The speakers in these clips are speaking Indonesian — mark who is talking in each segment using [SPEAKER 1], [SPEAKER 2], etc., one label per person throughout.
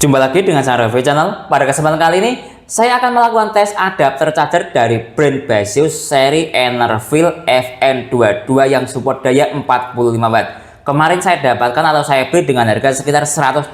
[SPEAKER 1] Jumpa lagi dengan saya review channel. Pada kesempatan kali ini saya akan melakukan tes adapter charger dari brand Basius seri Enervil FN22 yang support daya 45 watt. Kemarin saya dapatkan atau saya beli dengan harga sekitar 127.000.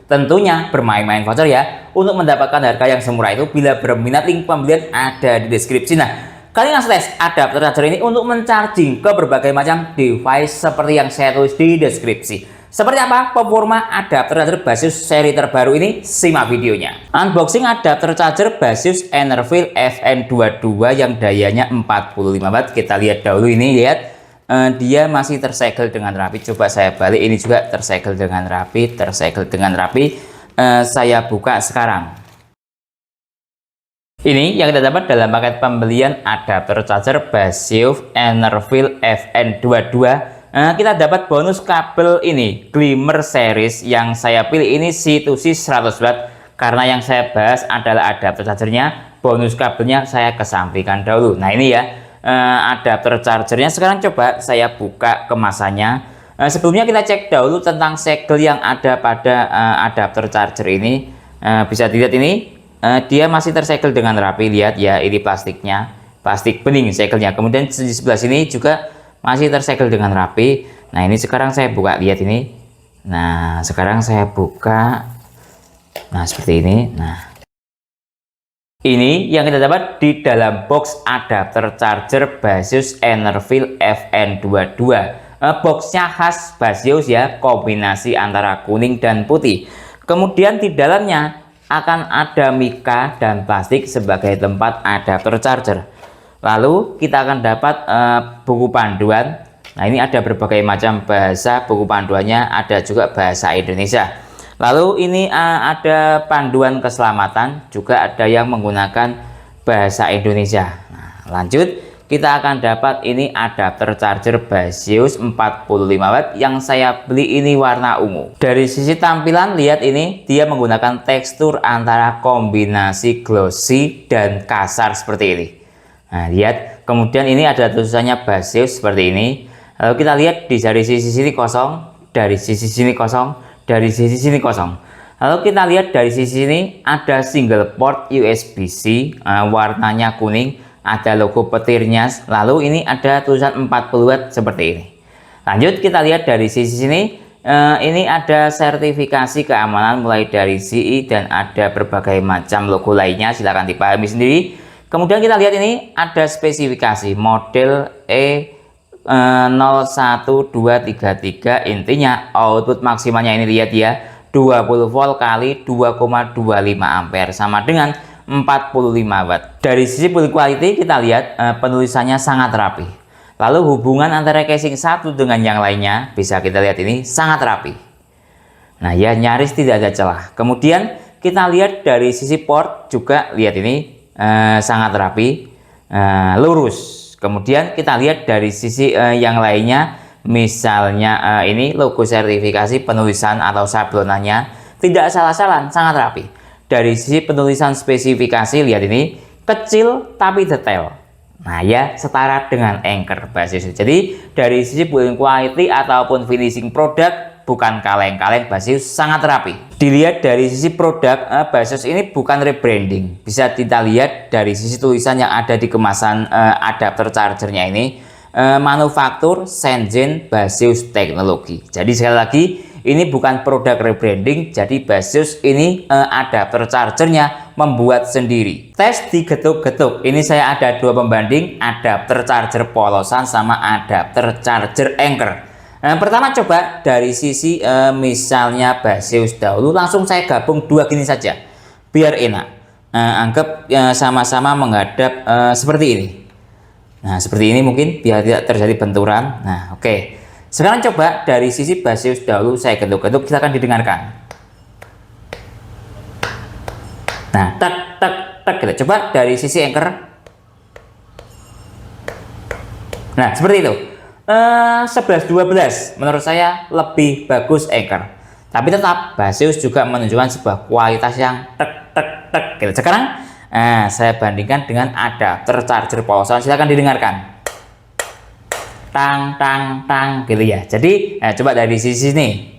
[SPEAKER 1] Tentunya bermain-main voucher ya untuk mendapatkan harga yang semurah itu. Bila berminat, link pembelian ada di deskripsi. Nah, kali ini langsung tes adapter charger ini untuk mencharging ke berbagai macam device seperti yang saya tulis di deskripsi. Seperti apa performa adapter charger Basius seri terbaru ini? Simak videonya. Unboxing adapter charger Basius Enervil FN22 yang dayanya 45 watt. Kita lihat dahulu ini, lihat. Dia masih tersegel dengan rapi. Coba saya balik, ini juga tersegel dengan rapi, saya buka sekarang. Ini yang kita dapat dalam paket pembelian adapter charger Basius Enervil FN22. Kita dapat bonus kabel ini Glimmer series yang saya pilih ini C2C 100 watt karena yang saya bahas adalah adapter chargernya. Bonus kabelnya saya kesampingkan dahulu. Nah ini ya adapter chargernya. Sekarang coba saya buka kemasannya. Sebelumnya kita cek dahulu tentang segel yang ada pada adapter charger ini. Bisa dilihat ini dia masih tersegel dengan rapi. Lihat ya, ini plastiknya, plastik bening segelnya. Kemudian di sebelah sini juga masih tersegel dengan rapi. Nah ini sekarang saya buka, lihat ini. Nah sekarang saya buka, nah seperti ini. Nah ini yang kita dapat di dalam box adapter charger Basius Enervil FN22. Boxnya khas Basius ya, kombinasi antara kuning dan putih. Kemudian di dalamnya akan ada mika dan plastik sebagai tempat adapter charger. Lalu kita akan dapat buku panduan. Nah ini ada berbagai macam bahasa buku panduannya, ada juga bahasa Indonesia. Lalu ini ada panduan keselamatan, juga ada yang menggunakan bahasa Indonesia. Nah, lanjut kita akan dapat ini adapter charger Basius 45 watt yang saya beli ini warna ungu. Dari sisi tampilan lihat ini dia menggunakan tekstur antara kombinasi glossy dan kasar seperti ini. Nah lihat, kemudian ini ada tulisannya Basius seperti ini. Lalu kita lihat dari sisi sini kosong, dari sisi sini kosong, dari sisi sini kosong. Lalu kita lihat dari sisi sini ada single port USB-C, warnanya kuning, ada logo petirnya. Lalu ini ada tulisan 40 watt seperti ini. Lanjut kita lihat dari sisi sini, ini ada sertifikasi keamanan mulai dari CE dan ada berbagai macam logo lainnya, silahkan dipahami sendiri. Kemudian kita lihat ini ada spesifikasi model E01233, intinya output maksimalnya ini lihat ya 20 volt kali 2,25 ampere sama dengan 45 watt. Dari sisi build quality kita lihat penulisannya sangat rapi. Lalu hubungan antara casing satu dengan yang lainnya bisa kita lihat ini sangat rapi. Nah ya, nyaris tidak ada celah. Kemudian kita lihat dari sisi port juga lihat ini sangat rapi, lurus. Kemudian kita lihat dari sisi yang lainnya, misalnya ini logo sertifikasi, penulisan atau sablonannya tidak salah-salah, sangat rapi. Dari sisi penulisan spesifikasi lihat ini kecil tapi detail. Nah ya, setara dengan Anchor Basius. Jadi dari sisi build quality ataupun finishing produk bukan kaleng-kaleng, Basius sangat rapi. Dilihat dari sisi produk, Basius ini bukan rebranding. Bisa kita lihat dari sisi tulisan yang ada di kemasan adapter chargernya ini, manufaktur Shenzhen Basius Teknologi. Jadi sekali lagi ini bukan produk rebranding. Jadi Basius ini adapter chargernya membuat sendiri. Tes digetuk-getuk. Ini saya ada dua pembanding, adapter charger polosan sama adapter charger Anchor. Pertama coba dari sisi misalnya Basius dahulu, langsung saya gabung dua gini saja biar enak. Anggap sama-sama menghadap seperti ini. Nah seperti ini mungkin biar tidak terjadi benturan. Nah oke. Sekarang coba dari sisi Basius dahulu saya getuk-getuk, silakan didengarkan. Nah tek tek tek kita coba dari sisi Anchor. Nah seperti itu. 11-12 menurut saya lebih bagus Anchor, tapi tetap Basius juga menunjukkan sebuah kualitas yang tek tek tek gitu. Sekarang saya bandingkan dengan adapter charger polosan, silahkan didengarkan. Tang tang tang gitu ya. Jadi coba dari sisi sini.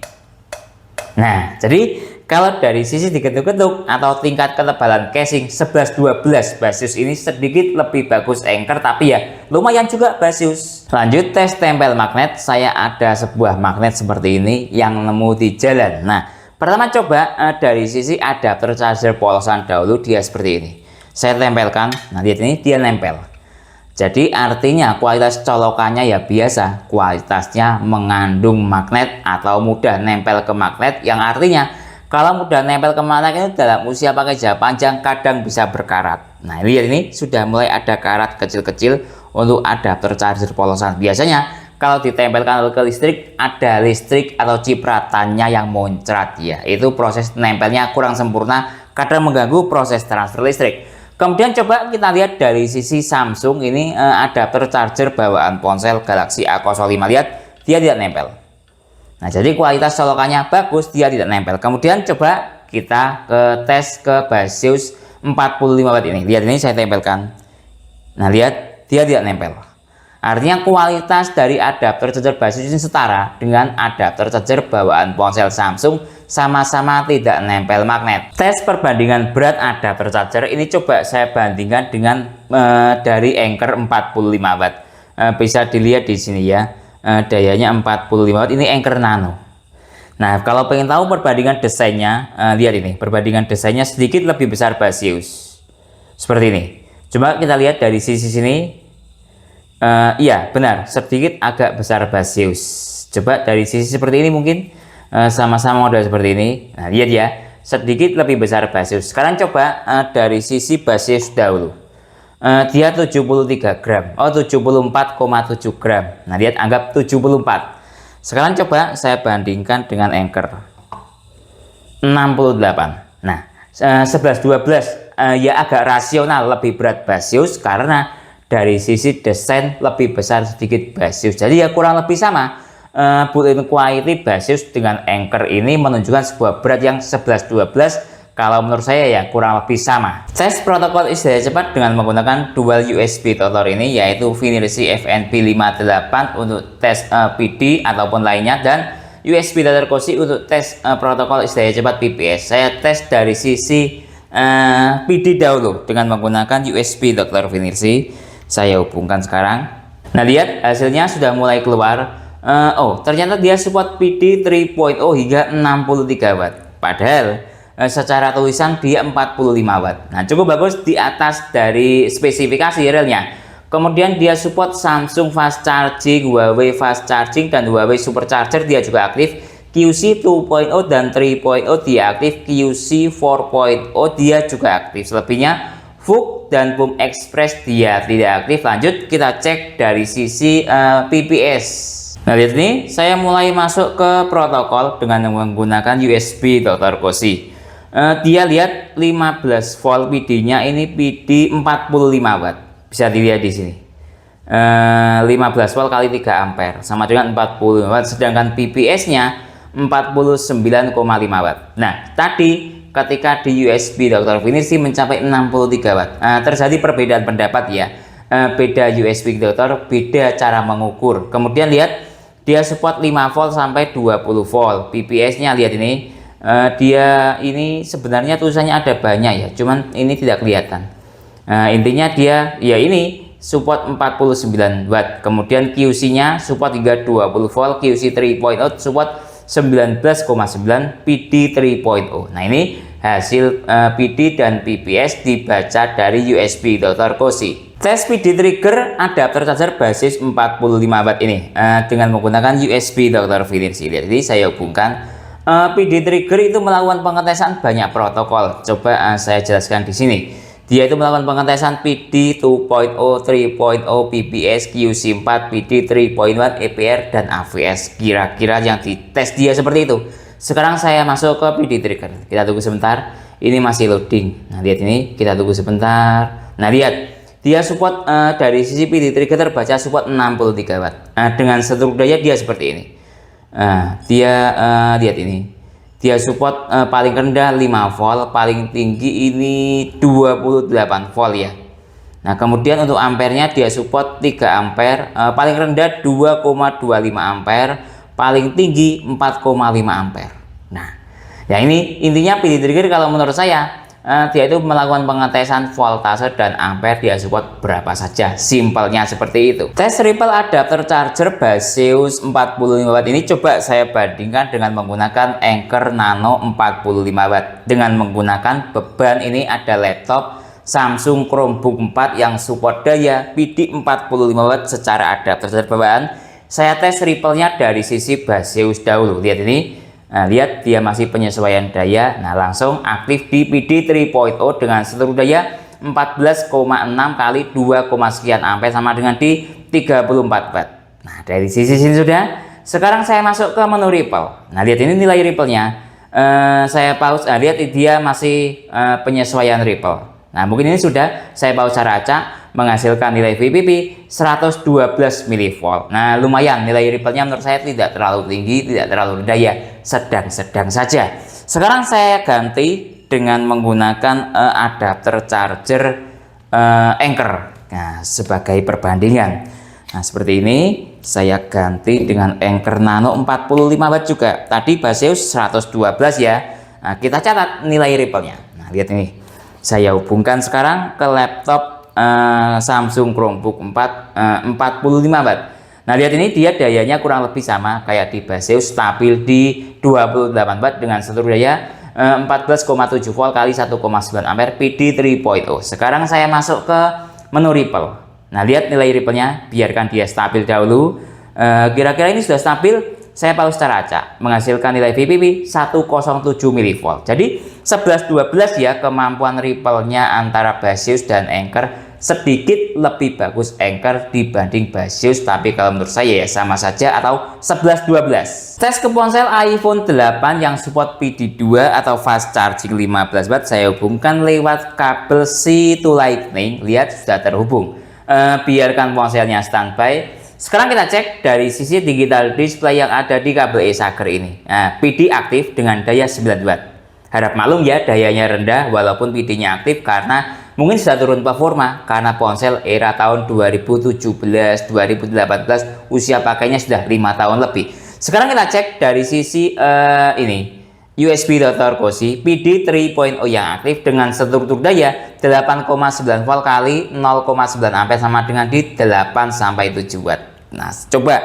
[SPEAKER 1] Nah jadi Kalau dari sisi diketuk-ketuk atau tingkat ketebalan casing 11-12, Basius ini sedikit lebih bagus Anchor, tapi ya lumayan juga Basius. Lanjut tes tempel magnet. Saya ada sebuah magnet seperti ini yang nemu di jalan. Nah, pertama coba dari sisi adapter charger polosan dahulu, dia seperti ini. Saya tempelkan. Nah, lihat ini dia nempel. Jadi artinya kualitas colokannya ya biasa, kualitasnya mengandung magnet atau mudah nempel ke magnet, yang artinya kalau mudah nempel ke magnet itu dalam usia pakai jangka panjang kadang bisa berkarat. Nah, lihat ini sudah mulai ada karat kecil-kecil untuk adapter charger polosan. Biasanya kalau ditempelkan ke listrik, ada listrik atau cipratannya yang muncrat ya. Itu proses nempelnya kurang sempurna, kadang mengganggu proses transfer listrik. Kemudian coba kita lihat dari sisi Samsung ini, adapter charger bawaan ponsel Galaxy A05. Lihat, dia tidak nempel. Nah, jadi kualitas colokannya bagus, dia tidak nempel. Kemudian coba kita tes ke Basius 45 watt ini. Lihat ini saya tempelkan. Nah, lihat dia tidak nempel. Artinya kualitas dari adapter charger Basius ini setara dengan adapter charger bawaan ponsel Samsung, sama-sama tidak nempel magnet. Tes perbandingan berat adapter charger ini coba saya bandingkan dengan dari Anchor 45 watt. Bisa dilihat di sini ya. Dayanya 45 watt, ini Anchor Nano. Nah, kalau pengen tahu perbandingan desainnya, lihat ini, perbandingan desainnya sedikit lebih besar Basius seperti ini. Coba kita lihat dari sisi sini, iya benar, sedikit agak besar Basius. Coba dari sisi seperti ini mungkin sama-sama model seperti ini. Nah, lihat ya, sedikit lebih besar Basius. Sekarang coba dari sisi Basius dahulu. Dia 73 gram, 74,7 gram. Nah, lihat, anggap 74. Sekarang coba saya bandingkan dengan Anchor 68. Nah, 11-12 ya agak rasional lebih berat Basius karena dari sisi desain lebih besar sedikit Basius. Jadi ya kurang lebih sama. Built-in quality Basius dengan Anchor ini menunjukkan sebuah berat yang 11-12. Kalau menurut saya ya kurang lebih sama. Tes protokol istirahat cepat dengan menggunakan dual USB Totor ini, yaitu Finersi FNP58 untuk tes PD ataupun lainnya, dan USB Totor Cozy untuk tes protokol istirahat cepat PPS. Saya tes dari sisi PD dahulu dengan menggunakan USB Totor Finersi. Saya hubungkan sekarang. Nah, lihat hasilnya sudah mulai keluar. Oh, ternyata dia support PD 3.0 hingga 63 watt. Padahal secara tulisan dia 45 watt. Nah, cukup bagus di atas dari spesifikasi realnya. Kemudian dia support Samsung Fast Charging, Huawei Fast Charging, dan Huawei Supercharger dia juga aktif. QC 2.0 dan 3.0 dia aktif. QC 4.0 dia juga aktif. Selebihnya VOOC dan Boom Express dia tidak aktif. Lanjut kita cek dari sisi PPS. Nah, lihat ini, saya mulai masuk ke protokol dengan menggunakan USB Totor Cozy. Dia lihat 15 volt PD-nya ini PD 45 watt. Bisa dilihat di sini. 15 volt kali 3 ampere sama dengan 40 watt, sedangkan PPS-nya 49,5 watt. Nah, tadi ketika di USB Dr. Finersi mencapai 63 watt. Terjadi perbedaan pendapat ya. Beda USB Dr. beda cara mengukur. Kemudian lihat dia support 5 volt sampai 20 volt. PPS-nya lihat ini. Dia ini sebenarnya tulisannya ada banyak ya, cuman ini tidak kelihatan. Intinya dia ya ini support 49 watt. Kemudian QC-nya support hingga 20 volt, QC 3.0 support 19,9, PD 3.0. Nah, ini hasil PD dan PPS dibaca dari USB Totor Cozy. Tes PD trigger adapter charger basis 45 watt ini dengan menggunakan USB Dr. Finersi. Jadi saya hubungkan. PD trigger itu melakukan pengetesan banyak protokol. Coba saya jelaskan di sini. Dia itu melakukan pengetesan PD 2.0, 3.0, PPS, QC4, PD 3.1, EPR, dan AVS. Kira-kira yang dites dia seperti itu. Sekarang saya masuk ke PD trigger. Kita tunggu sebentar. Ini masih loading. Nah, lihat ini. Kita tunggu sebentar. Nah, lihat. Dia support dari sisi PD trigger terbaca support 63 watt. Dengan struktur daya dia seperti ini. Dia lihat ini, dia support paling rendah 5 volt, paling tinggi ini 28 volt ya. Nah, kemudian untuk ampernya dia support 3 ampere, paling rendah 2,25 ampere, paling tinggi 4,5 ampere. Nah, Ya ini intinya PD trigger kalau menurut saya dia itu melakukan pengetesan voltase dan ampere, dia support berapa saja, simpelnya seperti itu. Tes ripple adapter charger Baseus 45 watt ini coba saya bandingkan dengan menggunakan Anker Nano 45 watt. Dengan menggunakan beban ini ada laptop Samsung Chromebook 4 yang support daya PD 45 watt secara adapter charger bawaan. Saya tes ripple-nya dari sisi Baseus dahulu, lihat ini. Nah, lihat dia masih penyesuaian daya. Nah, langsung aktif di PD 3.0 dengan seluruh daya 14,6 kali 2, sekian ampere sama dengan di 34 watt. Nah, dari sisi sini sudah. Sekarang saya masuk ke menu ripple. Nah, lihat ini nilai ripple-nya. Saya pause. Lihat dia masih penyesuaian ripple. Nah, mungkin ini sudah saya pause cara acak, menghasilkan nilai VPP 112 mV. Nah, lumayan nilai ripple-nya menurut saya tidak terlalu tinggi, tidak terlalu rendah ya, sedang-sedang saja. Sekarang saya ganti dengan menggunakan adapter charger Anker. Nah, sebagai perbandingan. Nah, seperti ini saya ganti dengan Anker Nano 45 watt juga. Tadi Baseus 112 ya. Nah, kita catat nilai ripple-nya. Nah, lihat ini. Saya hubungkan sekarang ke laptop Samsung Chromebook 4 45 watt. Nah, lihat ini dia dayanya kurang lebih sama kayak di Baseus, stabil di 28 watt dengan seluruh daya 14,7 volt kali 1,9 ampere PD 3.0. Sekarang saya masuk ke menu ripple. Nah, lihat nilai ripple-nya, biarkan dia stabil dahulu. Kira-kira ini sudah stabil. Saya pause secara acak, menghasilkan nilai VPP 107 mV. Jadi 11-12 ya kemampuan ripple-nya antara Baseus dan Anker. Sedikit lebih bagus Anker dibanding Baseus, tapi kalau menurut saya ya sama saja atau 11-12. Tes ke ponsel iPhone 8 yang support PD2 atau fast charging 15 watt, saya hubungkan lewat kabel C to Lightning. Lihat sudah terhubung. Biarkan ponselnya standby. Sekarang kita cek dari sisi digital display yang ada di kabel e-Charger ini. Nah, PD aktif dengan daya 9 watt. Harap maklum ya, dayanya rendah walaupun PD-nya aktif karena mungkin sudah turun performa karena ponsel era tahun 2017, 2018, usia pakainya sudah 5 tahun lebih. Sekarang kita cek dari sisi ini USB rotor Cozy PD 3.0 yang aktif dengan struktur daya 8,9 volt kali 0,9 ampere sama dengan di 8 sampai 7 watt. Nah, coba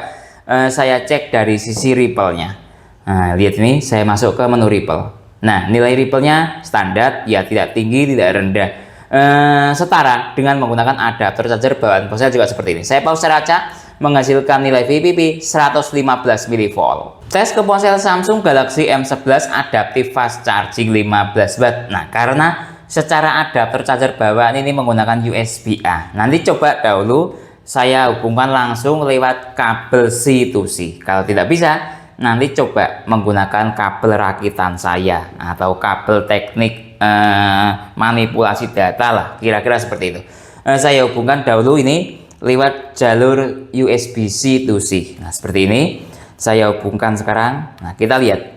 [SPEAKER 1] saya cek dari sisi ripple-nya. Nah, lihat ini saya masuk ke menu ripple. Nah, nilai ripple-nya standar ya, tidak tinggi, tidak rendah. Setara dengan menggunakan adapter charger bawaan ponsel juga seperti ini. Saya pause secara acak, menghasilkan nilai VPP 115 mV. Tes ke ponsel Samsung Galaxy M11 adaptif fast charging 15 watt. Nah, karena secara adapter charger bawaan ini menggunakan USB-A. Nanti coba dahulu saya hubungkan langsung lewat kabel C to C. Kalau tidak bisa, nanti coba menggunakan kabel rakitan saya atau kabel teknik manipulasi data lah, kira-kira seperti itu. Saya hubungkan dahulu ini lewat jalur USB-C to C. Nah, seperti ini saya hubungkan sekarang. Nah, kita lihat,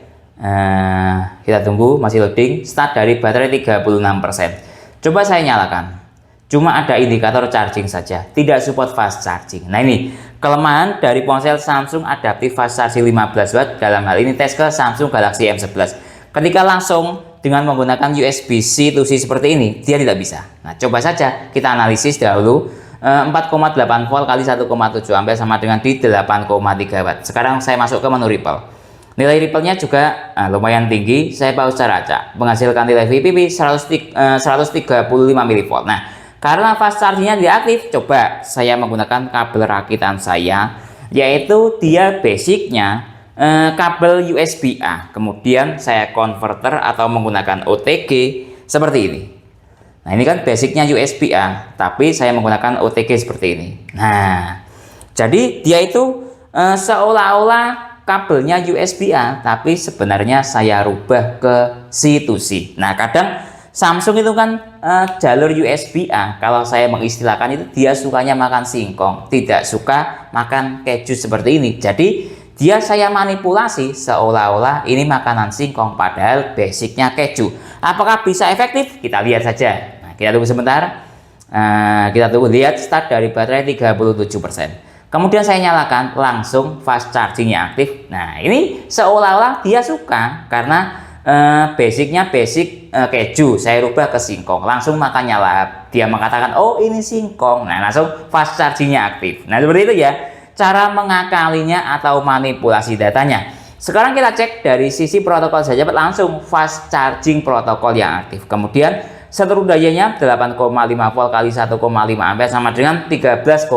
[SPEAKER 1] kita tunggu masih loading. Start dari baterai 36%. Coba saya nyalakan, cuma ada indikator charging saja, tidak support fast charging. Nah, ini kelemahan dari ponsel Samsung adaptif fast charging 15 watt. Dalam hal ini tes ke Samsung Galaxy M11, ketika langsung dengan menggunakan USB-C to C seperti ini, dia tidak bisa. Nah, coba saja kita analisis dahulu. 4,8 volt kali 1,7 ampere sama dengan di 8,3 watt. Sekarang saya masuk ke menu ripple. Nilai ripple-nya juga lumayan tinggi. Saya pause secara acak, menghasilkan nilai VPP 135 mV. Nah, karena fast charging-nya tidak aktif, coba saya menggunakan kabel rakitan saya, yaitu dia basicnya kabel USB-A. Kemudian saya konverter atau menggunakan OTG seperti ini. Nah, ini kan basicnya USB-A, tapi saya menggunakan OTG seperti ini. Nah, jadi dia itu seolah-olah kabelnya USB-A, tapi sebenarnya saya rubah ke C to C. Nah, kadang Samsung itu kan jalur USB-A, kalau saya mengistilahkan itu dia sukanya makan singkong, tidak suka makan keju seperti ini. Jadi dia saya manipulasi seolah-olah ini makanan singkong, padahal basicnya keju. Apakah bisa efektif? Kita lihat saja. Nah, kita tunggu sebentar. Kita tunggu, lihat start dari baterai 37%. Kemudian saya nyalakan, langsung fast chargingnya aktif. Nah, ini seolah-olah dia suka karena basicnya keju, saya rubah ke singkong, langsung makannya lahap. Dia mengatakan, oh ini singkong, nah langsung fast chargingnya aktif. Nah seperti itu ya cara mengakalinya atau manipulasi datanya. Sekarang kita cek dari sisi protokol saja, langsung fast charging protokol yang aktif. Kemudian seluruh dayanya 8,5 volt kali 1,5 ampere sama dengan 13,5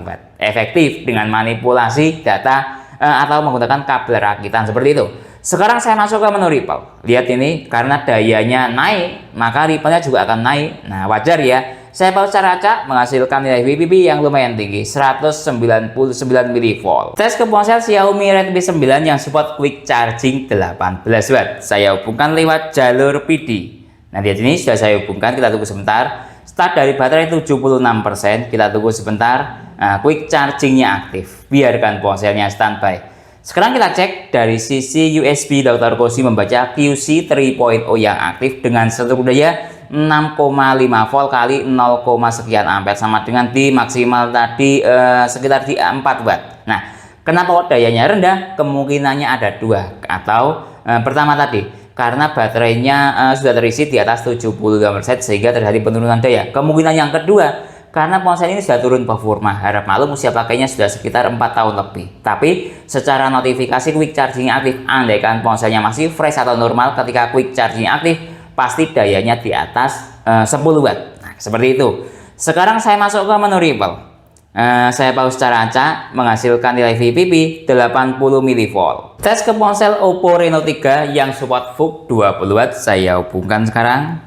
[SPEAKER 1] watt. Efektif dengan manipulasi data atau menggunakan kabel rakitan seperti itu. Sekarang saya masuk ke menu Ripple. Lihat ini, karena dayanya naik, maka Ripple-nya juga akan naik. Nah wajar ya. Saya pause cara acak menghasilkan nilai VPP yang lumayan tinggi, 199 mV. Tes ke ponsel Xiaomi Redmi 9 yang support quick charging 18 watt. Saya hubungkan lewat jalur PD. Nah di sini sudah saya hubungkan, kita tunggu sebentar. Start dari baterai 76%, kita tunggu sebentar. Nah, quick chargingnya aktif, biarkan ponselnya standby. Sekarang kita cek dari sisi USB, Dr. Koshi membaca QC 3.0 yang aktif dengan seluruh daya 6,5 volt kali 0, sekian ampere sama dengan di maksimal tadi sekitar di 4 watt. Nah, kenapa dayanya rendah? Kemungkinannya ada dua, atau pertama tadi karena baterainya sudah terisi di atas 75% sehingga terjadi penurunan daya. Kemungkinan yang kedua karena ponsel ini sudah turun performa, harap maklum usia pakainya sudah sekitar 4 tahun lebih. Tapi secara notifikasi quick charging aktif, andaikan ponselnya masih fresh atau normal, ketika quick charging aktif pasti dayanya di atas 10 watt. Nah, seperti itu. Sekarang saya masuk ke menu Ripple. Saya pause secara acak menghasilkan nilai VPP 80 mV. Tes ke ponsel Oppo Reno 3 yang support VOOC 20 watt. Saya hubungkan sekarang.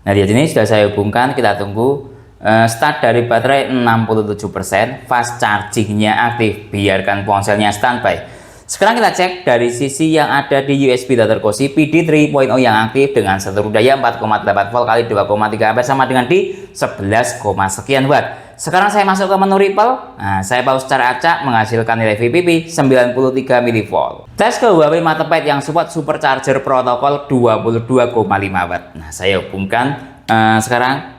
[SPEAKER 1] Nah di sini sudah saya hubungkan, kita tunggu. Start dari baterai 67%, fast chargingnya aktif, biarkan ponselnya standby. Sekarang kita cek dari sisi yang ada di USB Dr. Koshi PD 3.0 yang aktif dengan seluruh daya 4,8 volt kali 2,3 ampere sama dengan di 11, sekian watt. Sekarang saya masuk ke menu Ripple. Nah, saya pause secara acak menghasilkan nilai VPP 93 mV. Tes ke Huawei Matepad yang support supercharger protokol 22,5 watt. Nah, saya hubungkan sekarang.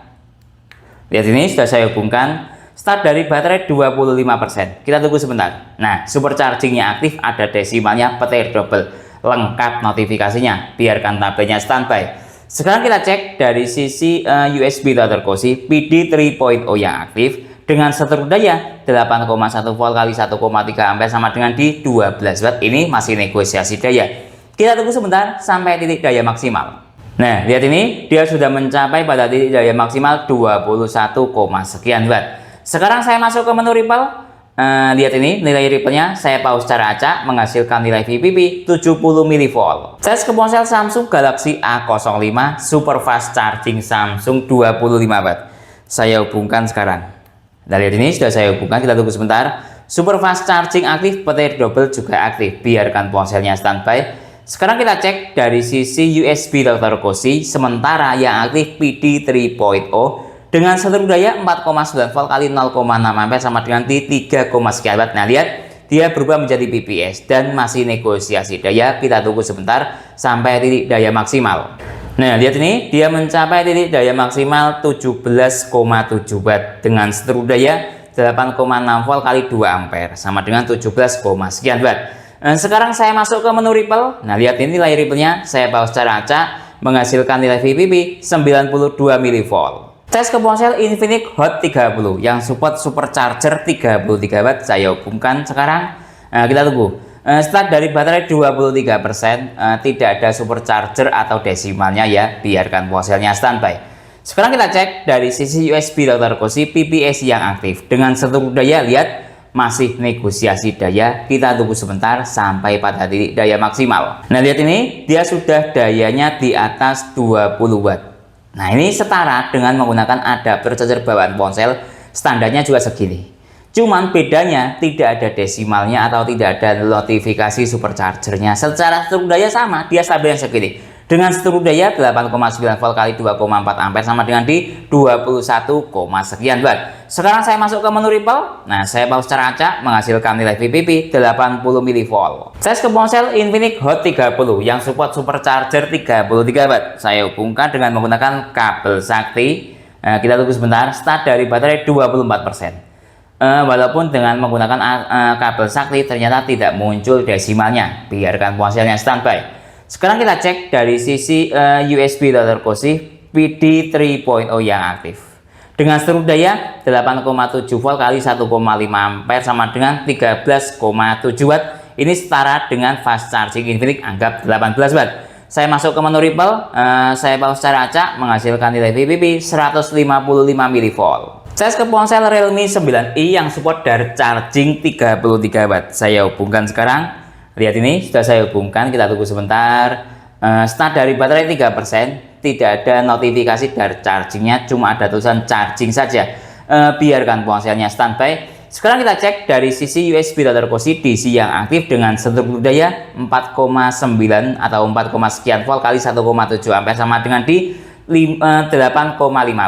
[SPEAKER 1] Lihat ini sudah saya hubungkan. Start dari baterai 25%. Kita tunggu sebentar. Nah, superchargingnya aktif, ada desimalnya, petir double, lengkap notifikasinya. Biarkan tabelnya standby. Sekarang kita cek dari sisi USB Dr. Koshi PD 3.0 yang aktif dengan seluruh daya 8,1 volt kali 1,3 ampere sama dengan di 12 watt. Ini masih negosiasi daya. Kita tunggu sebentar sampai titik daya maksimal. Nah, lihat ini, dia sudah mencapai pada titik daya maksimal 21, sekian watt. Sekarang saya masuk ke menu Ripple. Lihat ini nilai Ripple-nya, saya pause secara acak menghasilkan nilai VPP 70 mV. Tes ke ponsel Samsung Galaxy A05 super fast charging Samsung 25 watt. Saya hubungkan sekarang. Nah, lihat ini sudah saya hubungkan, kita tunggu sebentar. Super fast charging aktif, petir double juga aktif, biarkan ponselnya standby. Sekarang kita cek dari sisi USB Dr. Koshi, sementara yang aktif PD 3.0 dengan seluruh daya 4,9 volt kali 0,6 ampere sama dengan di 3, sekian watt. Nah lihat, dia berubah menjadi PPS dan masih negosiasi daya. Kita tunggu sebentar sampai titik daya maksimal. Nah lihat ini, dia mencapai titik daya maksimal 17,7 watt dengan seluruh daya 8,6 volt kali 2 ampere sama dengan 17, sekian watt. Sekarang saya masuk ke menu Ripple. Nah lihat ini nilai Ripple-nya, saya pause secara acak menghasilkan nilai VPP 92 mV. Tes ke ponsel Infinix Hot 30 yang support supercharger 33 watt. Saya hubungkan sekarang. Kita tunggu. Start dari baterai 23%, tidak ada supercharger atau desimalnya ya, biarkan ponselnya standby. Sekarang kita cek dari sisi USB Dr. Koshi PPS yang aktif dengan seluruh daya, lihat masih negosiasi daya. Kita tunggu sebentar sampai pada titik daya maksimal. Nah lihat ini, dia sudah dayanya di atas 20 watt. Nah ini setara dengan menggunakan adapter charger bawaan ponsel, standarnya juga segini. Cuman bedanya tidak ada desimalnya atau tidak ada notifikasi superchargernya. Secara seluruh daya sama, dia stabil yang segini. Dengan seluruh daya 8,9 volt kali 2,4 ampere sama dengan di 21, sekian watt. Sekarang saya masuk ke menu Ripple. Nah, saya pause secara acak menghasilkan nilai VPP 80 mV. Tes ke ponsel Infinix Hot 30 yang support supercharger 33 watt. Saya hubungkan dengan menggunakan kabel sakti. Kita tunggu sebentar. Start dari baterai 24%. Walaupun dengan menggunakan kabel sakti ternyata tidak muncul desimalnya, biarkan ponselnya standby. Sekarang kita cek dari sisi USB Daughter-Cosy PD 3.0 yang aktif. Dengan seluruh daya 8,7 volt kali 1,5 ampere sama dengan 13,7 watt. Ini setara dengan fast charging Infinix, anggap 18 watt. Saya masuk ke menu Ripple, saya pause secara acak menghasilkan nilai VPP 155 mV. Tes ke ponsel Realme 9i yang support dari charging 33 watt. Saya hubungkan sekarang. Lihat ini sudah saya hubungkan, kita tunggu sebentar. Start dari baterai 3%. Tidak ada notifikasi dari chargingnya, cuma ada tulisan charging saja. Biarkan ponselnya standby. Sekarang kita cek dari sisi USB Daughter-Cosy DC yang aktif dengan struktur daya 4,9 atau 4, sekian volt kali 1,7 ampere sama dengan di 8,5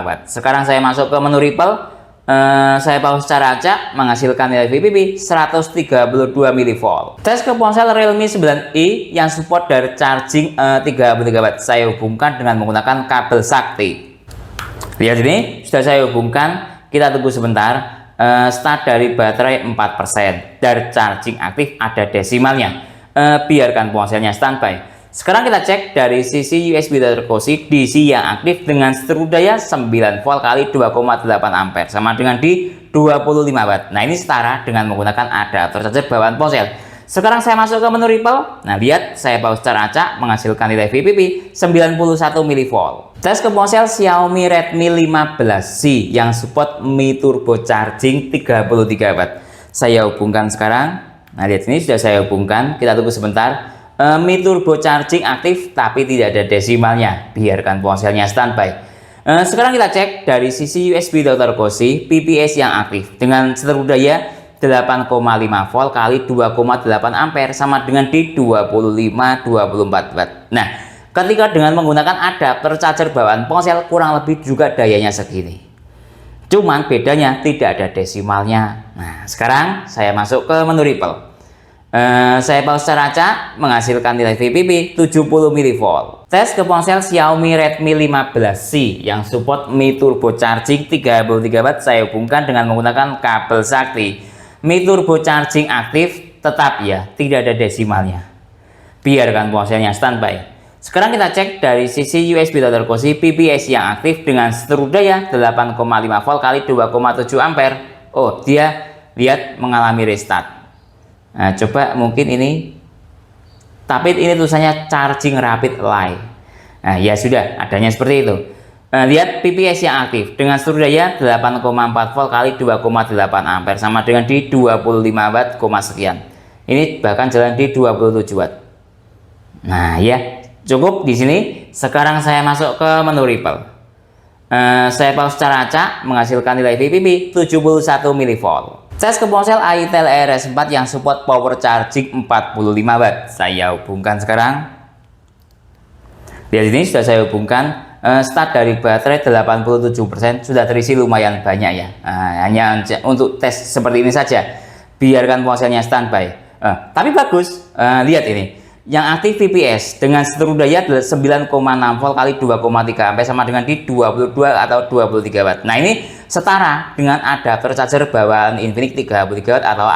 [SPEAKER 1] watt. Sekarang saya masuk ke menu Ripple. Saya pause secara acak menghasilkan nilai VPP 132 mV. Tes ke ponsel Realme 9i yang support dari charging 33 watt. Saya hubungkan dengan menggunakan kabel sakti. Lihat ini sudah saya hubungkan, kita tunggu sebentar. Start dari baterai 4%, dari charging aktif ada desimalnya. Biarkan ponselnya standby. Sekarang kita cek dari sisi USB Daughter-Cosy DC yang aktif dengan struktur daya 9 volt kali 2,8 ampere sama dengan di 25 watt. Nah, ini setara dengan menggunakan adapter charger bawaan ponsel. Sekarang saya masuk ke menu Ripple. Nah, lihat saya pause secara acak menghasilkan nilai VPP 91 mV. Tes ke ponsel Xiaomi Redmi 15C yang support Mi Turbo Charging 33 watt. Saya hubungkan sekarang. Nah, lihat ini sudah saya hubungkan, kita tunggu sebentar. Mi Turbo Charging aktif tapi tidak ada desimalnya. Biarkan ponselnya standby. Sekarang kita cek dari sisi USB Daughter-Cosy PPS yang aktif dengan struktur daya 8,5 volt kali 2,8 ampere sama dengan di 25-24 watt. Nah, ketika dengan menggunakan adapter charger bawaan ponsel kurang lebih juga dayanya segini. Cuman bedanya tidak ada desimalnya. Nah, sekarang saya masuk ke menu Ripple. Saya pause secara acak menghasilkan nilai VPP 70 mV. Tes ke ponsel Xiaomi Redmi 15C yang support Mi Turbo Charging 33 watt. Saya hubungkan dengan menggunakan kabel sakti. Mi Turbo Charging aktif tetap ya, tidak ada desimalnya. Biarkan ponselnya standby. Sekarang kita cek dari sisi USB Daughter-Cosy PPS yang aktif dengan struktur daya 8,5 volt kali 2,7 ampere. Oh, dia lihat mengalami restart. Nah, coba mungkin ini, tapi ini tulisannya charging rapid light. Nah, ya sudah, adanya seperti itu. Lihat PPS yang aktif dengan struktur daya 8,4 volt kali 2,8 ampere sama dengan di 25 watt, sekian. Ini bahkan jalan di 27 watt. Nah, ya cukup di sini. Sekarang saya masuk ke menu Ripple. Saya pause secara acak menghasilkan nilai VPP 71 mV. Tes ke ponsel itel RS4 yang support power charging 45 watt. Saya hubungkan sekarang. Lihat ini sudah saya hubungkan. Start dari baterai 87%, sudah terisi lumayan banyak ya. Hanya untuk tes seperti ini saja. Biarkan ponselnya standby. Tapi bagus. Lihat ini. Yang aktif VPS dengan struktur daya 9,6 volt kali 2,3 ampere sama dengan di 22 atau 23 watt. Nah, ini setara dengan adapter charger bawaan Infinix 33 watt atau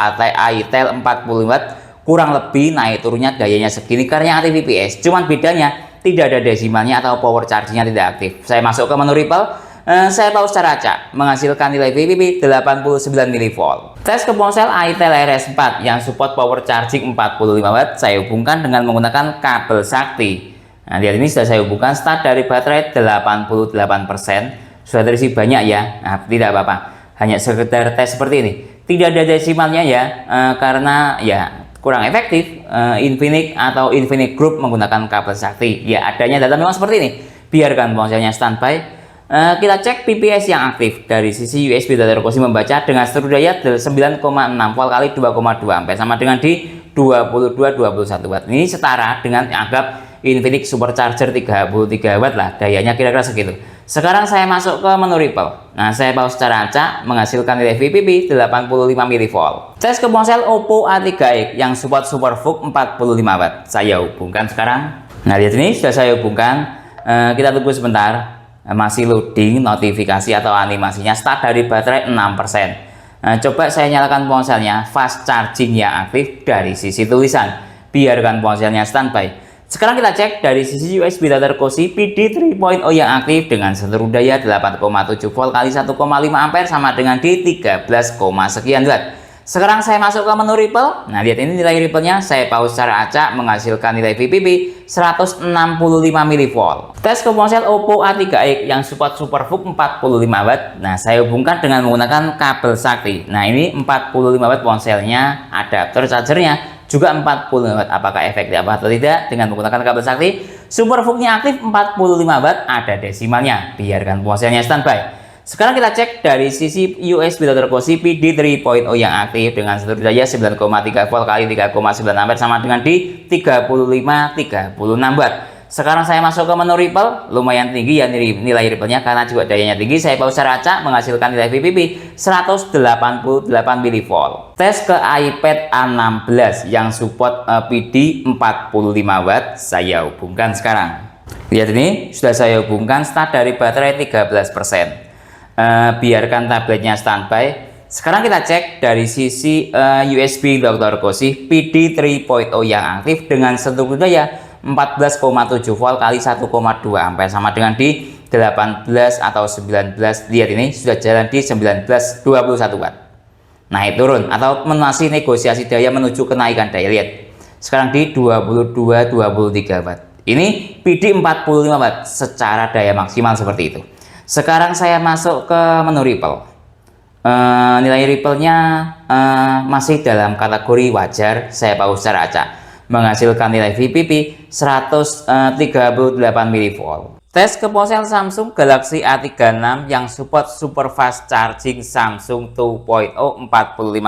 [SPEAKER 1] itel 40 watt. Kurang lebih naik turunnya dayanya segini karena yang aktif VPS. Cuman bedanya tidak ada desimalnya atau power chargingnya tidak aktif. Saya masuk ke menu Ripple. Saya pause secara acak menghasilkan nilai VPP 89 mV. Tes ke ponsel itel RS4 yang support power charging 45 watt. Saya hubungkan dengan menggunakan kabel sakti. Nah, lihat ini sudah saya hubungkan. Start dari baterai 88%, sudah terisi banyak ya. Nah, tidak apa-apa, hanya sekedar tes seperti ini. Tidak ada desimalnya ya, karena ya kurang efektif. Infinix atau Infinix Group menggunakan kabel sakti. Ya, adanya data memang seperti ini. Biarkan ponselnya standby. Kita cek PPS yang aktif dari sisi USB Daughter-Cosy membaca dengan struktur daya 9,6 volt kali 2,2 ampere sama dengan di 22-21 watt. Ini setara dengan anggap Infinix Supercharger 33 watt lah, dayanya kira-kira segitu. Sekarang saya masuk ke menu Ripple. Nah, saya pause secara acak menghasilkan nilai VPP 85 mV. Tes ke ponsel Oppo A3X yang support SuperVOOC 45 watt. Saya hubungkan sekarang. Nah, lihat ini sudah saya hubungkan. Kita tunggu sebentar. Masih loading notifikasi atau animasinya. Start dari baterai 6%. Coba saya nyalakan ponselnya, fast charging yang aktif dari sisi tulisan. Biarkan ponselnya standby. Sekarang kita cek dari sisi USB data terkosi PD 3.0 yang aktif dengan seluruh daya 8,7 volt kali 1,5 ampere sama dengan di 13, sekian watt. Sekarang saya masuk ke menu Ripple. Nah, lihat ini nilai Ripple-nya. Saya pause secara acak menghasilkan nilai VPP 165 mV. Tes ke ponsel Oppo A3x yang support SuperVOOC 45 watt. Nah, saya hubungkan dengan menggunakan kabel sakti. Nah, ini 45 watt ponselnya, adapter chargernya juga 40 watt. Apakah efektif atau tidak dengan menggunakan kabel sakti? SuperVOOC-nya aktif 45 watt, ada desimalnya. Biarkan ponselnya standby. Sekarang kita cek dari sisi USB data terkosi PD 3.0 yang aktif dengan seluruh daya 9,3 volt kali 3,9 ampere sama dengan di 35-36 watt. Sekarang saya masuk ke menu Ripple. Lumayan tinggi ya nilai Ripple-nya karena juga dayanya tinggi. Saya pause secara acak menghasilkan nilai VPP 188 mV. Tes ke iPad A16 yang support PD 45 watt. Saya hubungkan sekarang. Lihat ini sudah saya hubungkan, start dari baterai 13%. Biarkan tabletnya standby. Sekarang kita cek dari sisi USB data terkosi PD 3.0 yang aktif dengan seluruh daya 14,7 volt kali 1,2 ampere sama dengan di 18 atau 19. Lihat ini sudah jalan di 19,21 watt. Naik turun atau masih negosiasi daya menuju kenaikan daya. Lihat sekarang di 22-23 watt. Ini PD 45 watt secara daya maksimal seperti itu. Sekarang saya masuk ke menu Ripple. Nilai Ripple-nya masih dalam kategori wajar. Saya pause secara acak menghasilkan nilai VPP 138 mV. Tes ke ponsel Samsung Galaxy A36 yang support super fast charging Samsung 2.0 45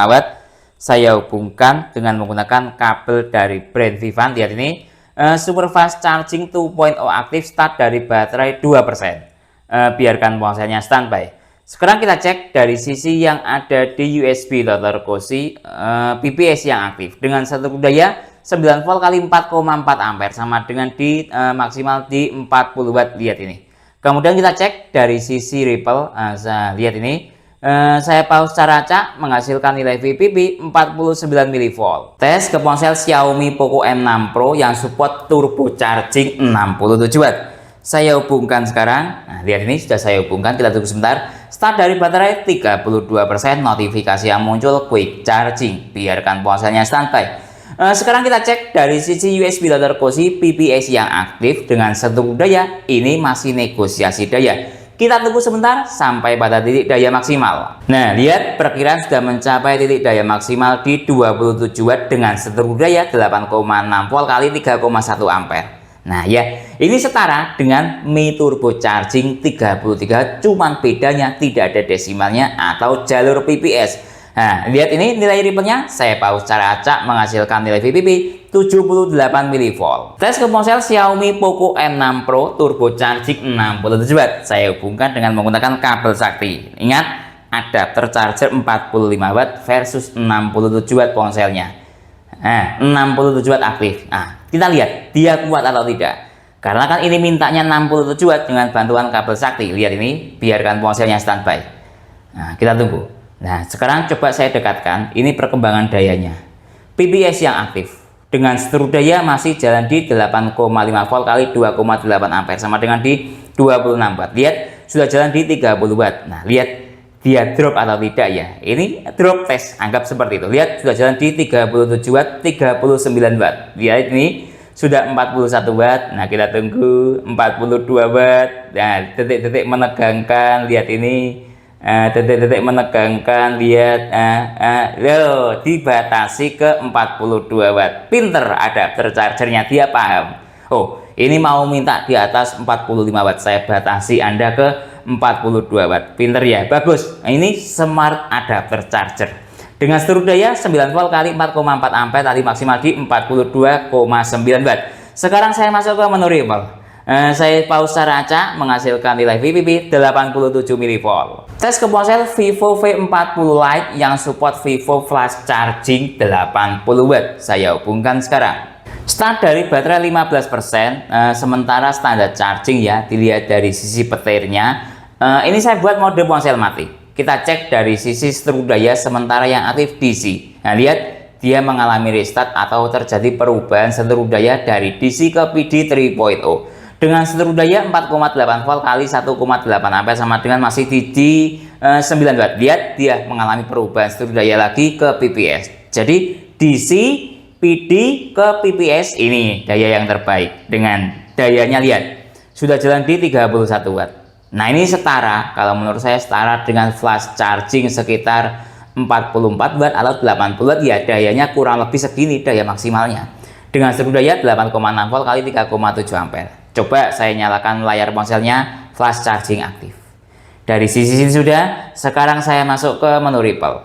[SPEAKER 1] watt. Saya hubungkan dengan menggunakan kabel dari brand Vivant. Lihat ini super fast charging 2.0 aktif, start dari baterai 2%. Biarkan ponselnya standby. Sekarang kita cek dari sisi yang ada di USB data terkosi PPS yang aktif dengan satu daya 9 volt kali 4,4 ampere sama dengan di maksimal di 40 watt. Lihat ini. Kemudian kita cek dari sisi Ripple. Lihat ini. Saya pause secara acak menghasilkan nilai VPP 49 mV. Tes ke ponsel Xiaomi Poco M6 Pro yang support turbo charging 67 watt. Saya hubungkan sekarang. Nah, lihat ini sudah saya hubungkan. Kita tunggu sebentar. Start dari baterai 32%. Notifikasi yang muncul quick charging. Biarkan ponselnya standby. Sekarang kita cek dari sisi USB data terkosi PPS yang aktif dengan satu daya. Ini masih negosiasi daya. Kita tunggu sebentar sampai pada titik daya maksimal. Nah, lihat perkiraan sudah mencapai titik daya maksimal di 27 watt dengan seluruh daya 8,6 volt kali 3,1 ampere. Nah ya, ini setara dengan Mi Turbo Charging 33, cuman bedanya tidak ada desimalnya atau jalur PPS. Nah, lihat ini nilai Ripple-nya. Saya pause secara acak menghasilkan nilai VPP 78 mV. Tes ke ponsel Xiaomi Poco M6 Pro Turbo Charging 67 watt. Saya hubungkan dengan menggunakan kabel sakti. Ingat, adapter charger 45 watt versus 67 watt ponselnya. Nah, 67 watt aktif. Nah, kita lihat dia kuat atau tidak. Karena kan ini mintanya 67 watt dengan bantuan kabel sakti. Lihat ini, biarkan ponselnya standby. Nah, kita tunggu. Nah, sekarang coba saya dekatkan. Ini perkembangan dayanya. PPS yang aktif dengan seluruh daya masih jalan di 8,5 volt kali 2,8 ampere sama dengan di 26 watt. Lihat sudah jalan di 30 watt. Nah, lihat dia drop atau tidak ya. Ini drop tes, anggap seperti itu. Lihat sudah jalan di 37 watt, 39 watt. Lihat ini sudah 41 watt. Nah, kita tunggu 42 watt. Nah, detik-detik menegangkan. Lihat ini detik-detik menegangkan. Lihat loh, dibatasi ke 42 watt. Pinter adapter chargernya, dia paham. Oh, ini mau minta di atas 45 watt. Saya batasi Anda ke 42 watt. Pinter ya, bagus. Nah, ini smart adapter charger dengan seluruh daya 9 volt kali 4,4 ampere tadi maksimal di 42,9 watt. Sekarang saya masuk ke menu Ripple. Saya pause secara acak menghasilkan nilai VPP 87 mV. Tes ke ponsel Vivo V40 Lite yang support Vivo Flash Charging 80 watt. Saya hubungkan sekarang. Start dari baterai 15%, sementara standar charging ya, dilihat dari sisi petirnya. Ini saya buat mode ponsel mati. Kita cek dari sisi seluruh daya sementara yang aktif DC. Nah, lihat dia mengalami restart atau terjadi perubahan seluruh daya dari DC ke PD 3.0 dengan seluruh daya 4,8 volt kali 1,8 ampere sama dengan masih di 9 watt. Lihat, dia mengalami perubahan seluruh daya lagi ke PPS. Jadi DC, PD ke PPS ini daya yang terbaik. Dengan dayanya lihat sudah jalan di 31 watt. Nah, ini setara, kalau menurut saya setara dengan flash charging sekitar 44 watt atau 80 watt, ya dayanya kurang lebih segini daya maksimalnya. Dengan seluruh daya 8,6 volt kali 3,7 ampere. Coba saya nyalakan layar ponselnya, flash charging aktif. Dari sisi sini sudah, sekarang saya masuk ke menu Ripple.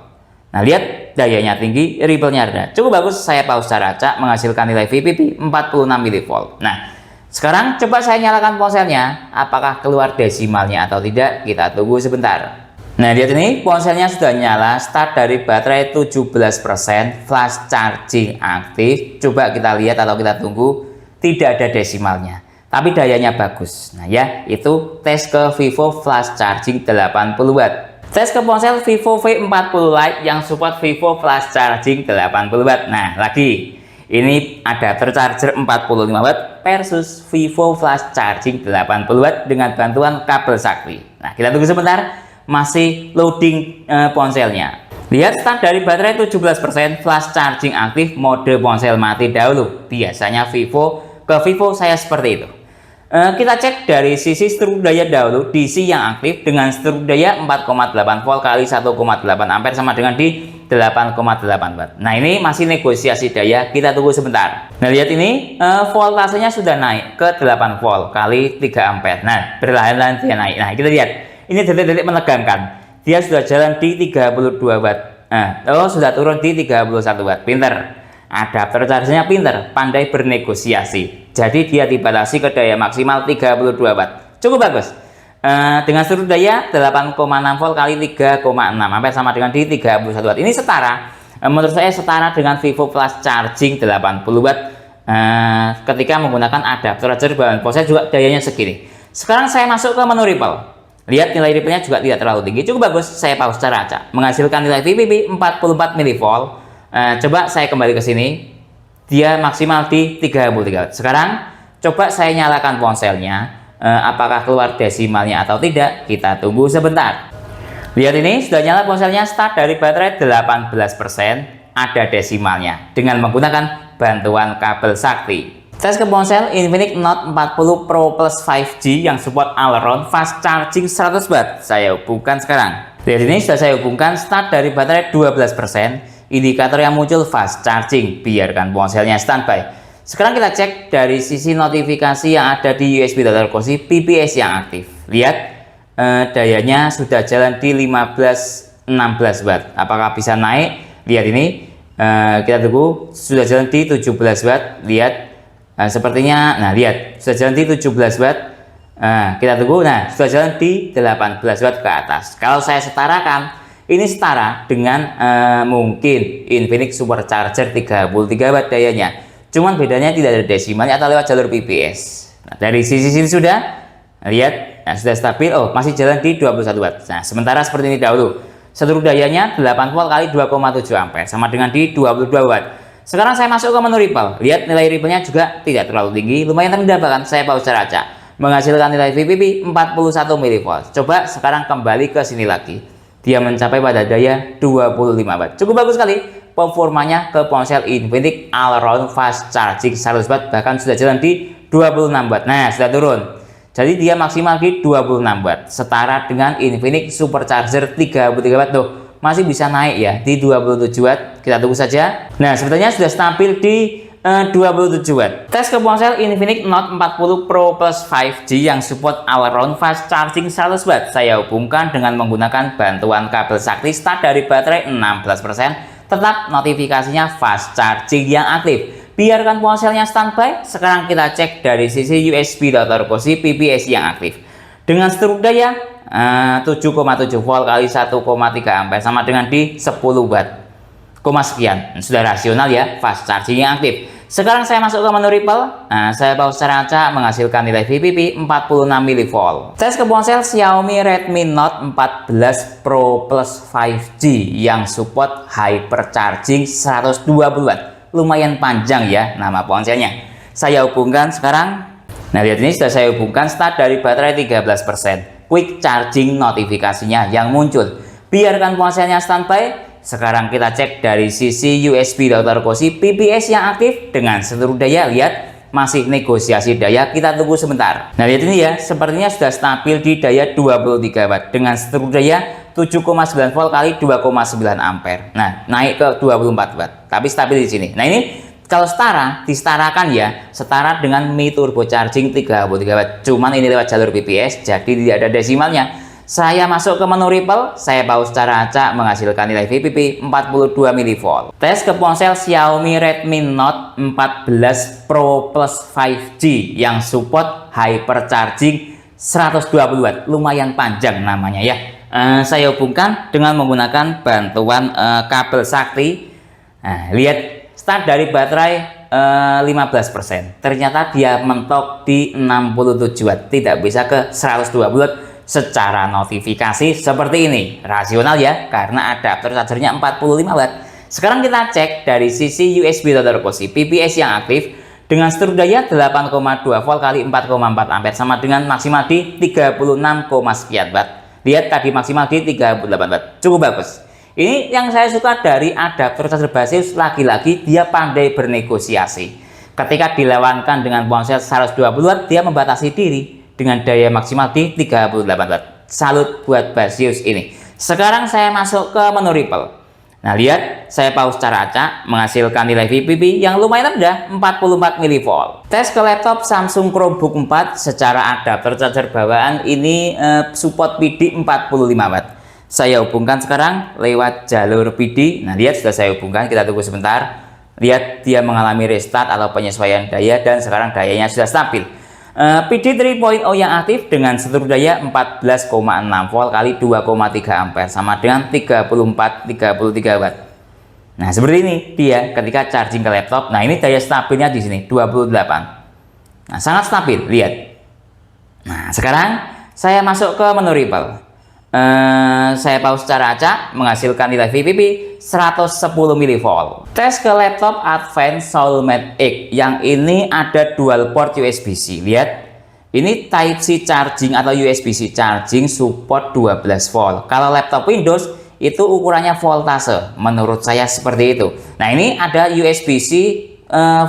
[SPEAKER 1] Nah, lihat dayanya tinggi, ripple-nya rendah. Cukup bagus, saya pause secara acak menghasilkan nilai VPP 46 mV. Nah, sekarang coba saya nyalakan ponselnya, apakah keluar desimalnya atau tidak, kita tunggu sebentar. Nah, lihat ini ponselnya sudah nyala, start dari baterai 17%, flash charging aktif. Coba kita lihat atau kita tunggu, tidak ada desimalnya, tapi dayanya bagus. Nah ya, itu tes ke Vivo flash charging 80 watt. Tes ke ponsel Vivo V40 Lite yang support Vivo flash charging 80 watt. Nah, lagi ini adapter charger 45 watt versus Vivo flash charging 80 watt dengan bantuan kabel sakti. Nah, kita tunggu sebentar, masih loading ponselnya. Lihat, start dari baterai 17%, flash charging aktif, mode ponsel mati dahulu. Biasanya ke Vivo saya seperti itu. Kita cek dari sisi seluruh daya dahulu, DC yang aktif dengan seluruh daya 4,8 volt kali 1,8 ampere sama dengan di 8,8 watt. Nah, ini masih negosiasi daya, kita tunggu sebentar. Nah, lihat ini voltasenya sudah naik ke 8 volt kali 3 ampere. Nah, perlahan-lahan dia naik. Nah, kita lihat ini detik-detik menegangkan, dia sudah jalan di 32 watt. Sudah turun di 31 watt. Pinter, adapter chargernya pinter, pandai bernegosiasi. Jadi dia dibatasi ke daya maksimal 32 watt. Cukup bagus. Dengan seluruh daya 8,6 volt kali 3,6 ampere sama dengan di 31 watt. Ini setara. Menurut saya setara dengan Vivo flash charging 80 watt. Ketika menggunakan adapter charger bahan ponsel juga dayanya segini. Sekarang saya masuk ke menu Ripple. Lihat, nilai ripple-nya juga tidak terlalu tinggi. Cukup bagus. Saya pause secara acak menghasilkan nilai VPP 44 mV. Coba saya kembali ke sini, dia maksimal di 33 watt. Sekarang coba saya nyalakan ponselnya, apakah keluar desimalnya atau tidak, kita tunggu sebentar. Lihat, ini sudah nyala ponselnya, start dari baterai 18%, ada desimalnya dengan menggunakan bantuan kabel sakti. Tes ke ponsel Infinix Note 40 Pro Plus 5G yang support all around fast charging 100 watt. Saya hubungkan sekarang. Lihat, ini sudah saya hubungkan, start dari baterai 12%, indikator yang muncul fast charging, biarkan ponselnya standby. Sekarang kita cek dari sisi notifikasi yang ada di USB data kursi PPS yang aktif. Lihat, dayanya sudah jalan di 15-16 watt. Apakah bisa naik? Lihat ini, kita tunggu, sudah jalan di 17 watt. Lihat, sepertinya, nah lihat, sudah jalan di 17 watt. Kita tunggu, nah sudah jalan di 18 watt ke atas. Kalau saya setarakan, ini setara dengan mungkin Infinix Supercharger 33 watt dayanya. Cuman bedanya tidak ada desimalnya atau lewat jalur PPS. Nah, dari sisi sini sudah, lihat, nah, sudah stabil. Masih jalan di 21 watt. Nah, sementara seperti ini dahulu. Seluruh dayanya 8 volt kali 2,7 ampere sama dengan di 22 watt. Sekarang saya masuk ke menu Ripple. Lihat, nilai Ripple-nya juga tidak terlalu tinggi, lumayan rendah bahkan. Saya pause secara acak menghasilkan nilai VPP 41 mV. Coba sekarang kembali ke sini lagi. Dia mencapai pada daya 25 watt. Cukup bagus sekali performanya ke ponsel Infinix all around fast charging 100 watt, bahkan sudah jalan di 26 watt. Nah, sudah turun. Jadi dia maksimal di 26 watt. Setara dengan Infinix Supercharger 33 watt tuh. Masih bisa naik ya di 27 watt. Kita tunggu saja. Nah, sebetulnya sudah stabil di 27 watt. Tes ke ponsel Infinix Note 40 Pro Plus 5G yang support all around fast charging 100 watt. Saya hubungkan dengan menggunakan bantuan kabel sakti, start dari baterai 16%. Tetap notifikasinya fast charging yang aktif. Biarkan ponselnya standby. Sekarang kita cek dari sisi USB data kursi PPS yang aktif. Dengan seluruh daya 7,7 volt kali 1,3 ampere sama dengan di 10 watt. Sekian. Sudah rasional ya, fast charging yang aktif. Sekarang saya masuk ke menu Ripple. Nah, saya pause secara acak menghasilkan nilai VPP 46 mV. Tes ke ponsel Xiaomi Redmi Note 14 Pro Plus 5G yang support hypercharging 120 Watt. Lumayan panjang ya nama ponselnya. Saya hubungkan sekarang. Nah, lihat ini sudah saya hubungkan, start dari baterai 13%. Quick charging notifikasinya yang muncul. Biarkan ponselnya standby. Sekarang kita cek dari sisi USB Dr. Koshi PPS yang aktif dengan seluruh daya. Lihat masih negosiasi daya, kita tunggu sebentar. Nah, lihat ini ya, sepertinya sudah stabil di daya 23 Watt dengan seluruh daya 7,9 volt kali 2,9 ampere. Nah, naik ke 24 Watt tapi stabil di sini. Nah, ini kalau setara, disetarakan ya, setara dengan Mi Turbo Charging 33 Watt. Cuman ini lewat jalur PPS, jadi tidak ada desimalnya. Saya masuk ke menu Ripple, saya pause secara acak menghasilkan nilai VPP 42 mV. Tes ke ponsel Xiaomi Redmi Note 14 Pro Plus 5G yang support hypercharging 120 Watt. Lumayan panjang namanya ya. Saya hubungkan dengan menggunakan bantuan kabel sakti. Nah, lihat start dari baterai 15%. Ternyata dia mentok di 67 Watt, tidak bisa ke 120 Watt. Secara notifikasi seperti ini, rasional ya, karena adapter chargernya 45 Watt. Sekarang kita cek dari sisi USB Dr. Koshi PPS yang aktif dengan seluruh daya 8,2 volt kali 4,4 ampere sama dengan maksimal di 36, sekian Watt. Lihat tadi maksimal di 38 Watt, cukup bagus. Ini yang saya suka dari adapter charger Baseus, lagi-lagi dia pandai bernegosiasi. Ketika dilawankan dengan ponsel 120 Watt, dia membatasi diri dengan daya maksimal di 38 Watt. Salut buat Baseus ini. Sekarang saya masuk ke menu Ripple. Nah, lihat saya pause secara acak menghasilkan nilai VPP yang lumayan rendah 44 mV. Tes ke laptop Samsung Chromebook 4 secara adapter charger bawaan ini support PD 45 Watt. Saya hubungkan sekarang lewat jalur PD. Nah, lihat sudah saya hubungkan, kita tunggu sebentar. Lihat dia mengalami restart atau penyesuaian daya dan sekarang dayanya sudah stabil. PD 3.0 yang aktif dengan seluruh daya 14,6 volt kali 2,3 ampere sama dengan 33 Watt. Nah, seperti ini dia ketika charging ke laptop. Nah, ini daya stabilnya di sini 28. Nah, sangat stabil, lihat. Nah, sekarang saya masuk ke menu Ripple. Saya pause secara acak menghasilkan nilai VPP 110 mV. Tes ke laptop Advance Soulmate X yang ini ada dual port USB-C. Lihat, ini Type-C charging atau USB-C charging support 12 volt. Kalau laptop Windows itu ukurannya voltase, menurut saya seperti itu. Nah, ini ada USB-C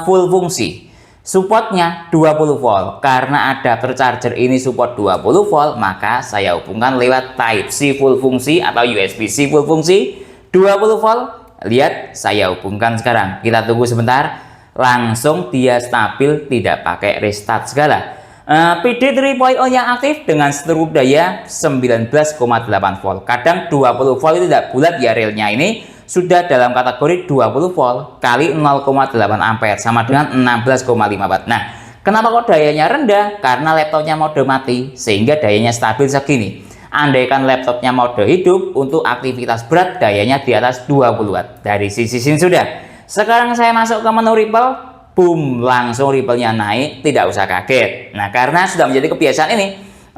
[SPEAKER 1] full fungsi. Supportnya 20 volt. Karena adapter charger ini support 20 volt, maka saya hubungkan lewat Type-C full fungsi atau USB-C full fungsi 20 volt. Lihat, saya hubungkan sekarang. Kita tunggu sebentar. Langsung dia stabil, tidak pakai restart segala. PD 3.0 yang aktif dengan seluruh daya 19,8 volt. Kadang 20 volt itu tidak bulat ya relnya ini. Sudah dalam kategori 20 volt kali 0,8 ampere sama dengan 16,5 Watt. Nah, kenapa kok dayanya rendah? Karena laptopnya mode mati sehingga dayanya stabil segini. Andaikan laptopnya mode hidup untuk aktivitas berat, dayanya di atas 20 Watt. Dari sisi sini sudah. Sekarang saya masuk ke menu Ripple. Boom, langsung Ripple-nya naik, tidak usah kaget. Nah, karena sudah menjadi kebiasaan ini,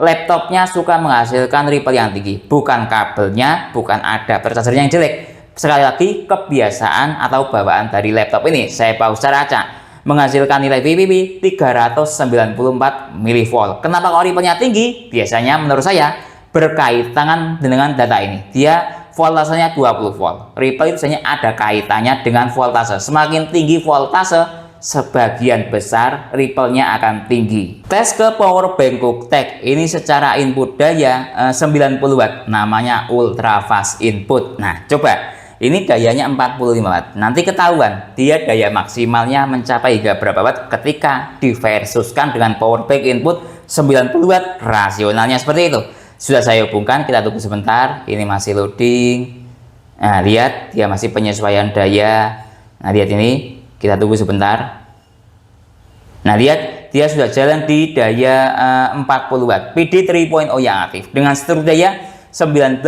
[SPEAKER 1] laptopnya suka menghasilkan Ripple yang tinggi. Bukan kabelnya, bukan adapter charger yang jelek. Sekali lagi, kebiasaan atau bawaan dari laptop ini. Saya pause secara acak menghasilkan nilai VPP 394 mV. Kenapa kok Ripple-nya tinggi? Biasanya menurut saya berkaitan dengan data ini. Dia voltasenya 20 volt. Ripple itu biasanya ada kaitannya dengan voltase. Semakin tinggi voltase, sebagian besar Ripple-nya akan tinggi. Tes ke power bank Cooktek ini secara input daya 90 Watt, namanya ultra fast input. Nah, coba ini dayanya 45 Watt. Nanti ketahuan dia daya maksimalnya mencapai hingga berapa Watt ketika diversuskan dengan power bank input 90 Watt. Rasionalnya seperti itu. Sudah saya hubungkan, kita tunggu sebentar. Ini masih loading. Nah, lihat dia masih penyesuaian daya. Nah, lihat ini, kita tunggu sebentar. Nah, lihat dia sudah jalan di daya 40 Watt. PD 3.0 yang aktif dengan seluruh daya 19,6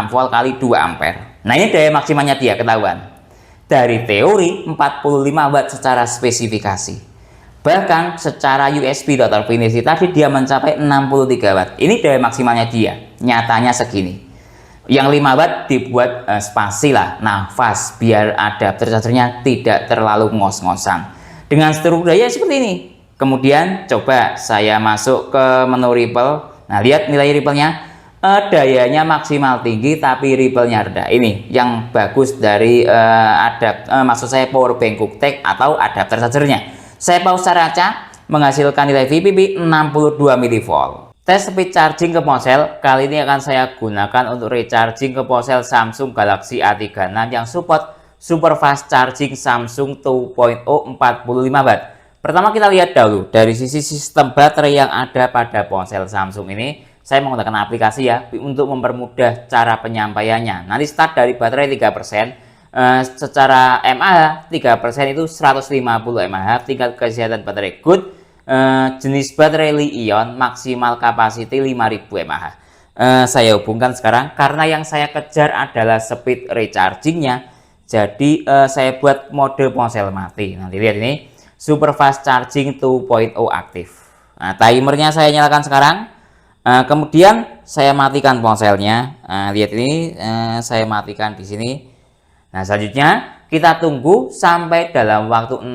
[SPEAKER 1] volt kali 2 ampere. Nah, ini daya maksimalnya dia ketahuan. Dari teori 45 watt secara spesifikasi. Bahkan secara USB Dr. Finisi tadi dia mencapai 63 watt. Ini daya maksimalnya dia. Nyatanya segini. Yang 5 watt dibuat spasi lah, nafas, biar adapter chargernya tidak terlalu ngos-ngosan. Dengan struktur daya seperti ini. Kemudian coba saya masuk ke menu ripple. Nah, lihat nilai ripple-nya. Dayanya maksimal tinggi tapi ripple-nya rendah. Ini yang bagus dari maksud saya power bank QuickTech atau adapter chargernya. Saya pause secara acak, menghasilkan nilai VPP 62 mV. Tes speed charging ke ponsel kali ini akan saya gunakan untuk recharging ke ponsel Samsung Galaxy A36 yang support super fast charging Samsung 2.0 45 watt. Pertama kita lihat dahulu dari sisi sistem baterai yang ada pada ponsel Samsung ini. Saya menggunakan aplikasi ya untuk mempermudah cara penyampaiannya. Nanti start dari baterai 3%. Secara mAh 3% itu 150 mAh, tingkat kesehatan baterai good. Jenis baterai Li-ion, maksimal kapasiti 5000 mAh. Saya hubungkan sekarang karena yang saya kejar adalah speed rechargingnya. Jadi saya buat mode ponsel mati. Nanti lihat ini super fast charging 2.0 aktif. Nah, timernya saya nyalakan sekarang. Kemudian saya matikan ponselnya. Lihat ini saya matikan di sini. Nah, selanjutnya kita tunggu sampai dalam waktu 60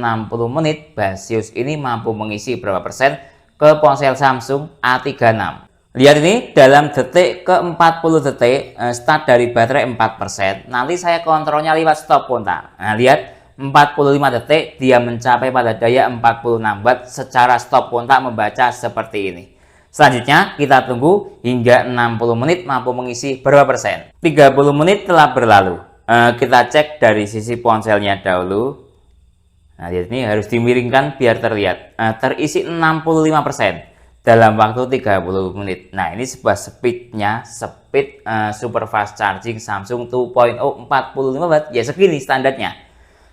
[SPEAKER 1] menit Basius ini mampu mengisi berapa persen ke ponsel Samsung A36. Lihat ini dalam detik ke 40 detik start dari baterai 4%. Nanti saya kontrolnya lewat stop kontak. Nah, lihat 45 detik dia mencapai pada daya 46 watt secara stop kontak membaca seperti ini. Selanjutnya kita tunggu hingga 60 menit mampu mengisi berapa persen. 30 menit telah berlalu. Kita cek dari sisi ponselnya dahulu. Nah, lihat ini harus dimiringkan biar terlihat. Terisi 65% dalam waktu 30 menit. Nah, ini sebuah speednya, speed super fast charging Samsung 2.0 45 watt. Ya segini standarnya.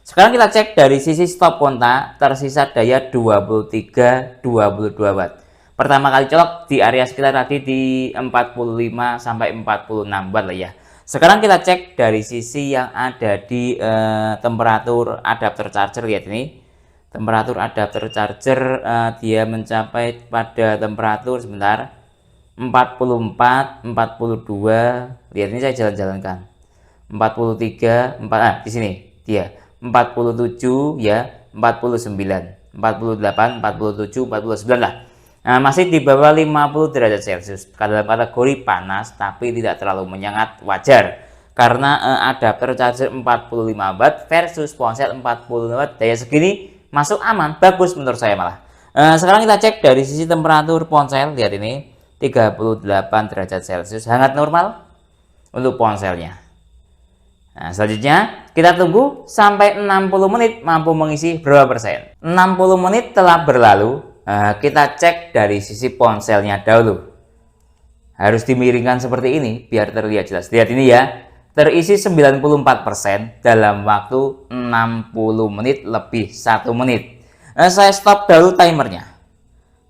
[SPEAKER 1] Sekarang kita cek dari sisi stop kontak, tersisa daya 23-22 watt. Pertama kali colok di area sekitar tadi di 45 sampai 46 watt lah ya. Sekarang kita cek dari sisi yang ada di temperatur adapter charger. Lihat ini temperatur adapter charger dia mencapai pada temperatur sebentar 44 42. Lihat ini saya jalan-jalankan 43 di sini dia 47 ya 49 48 47 49 lah. Nah, masih di bawah 50 derajat Celcius. Dalam kategori panas tapi tidak terlalu menyengat, wajar. Karena adapter charger 45 watt versus ponsel 40 watt, daya segini masuk aman, bagus menurut saya malah. Sekarang kita cek dari sisi temperatur ponsel. Lihat ini 38 derajat Celcius, hangat normal untuk ponselnya. Nah, selanjutnya kita tunggu sampai 60 menit mampu mengisi berapa persen. 60 menit telah berlalu. Kita cek dari sisi ponselnya dahulu. Harus dimiringkan seperti ini biar terlihat jelas. Lihat ini ya, terisi 94% dalam waktu 60 menit lebih 1 menit. Saya stop dahulu timernya.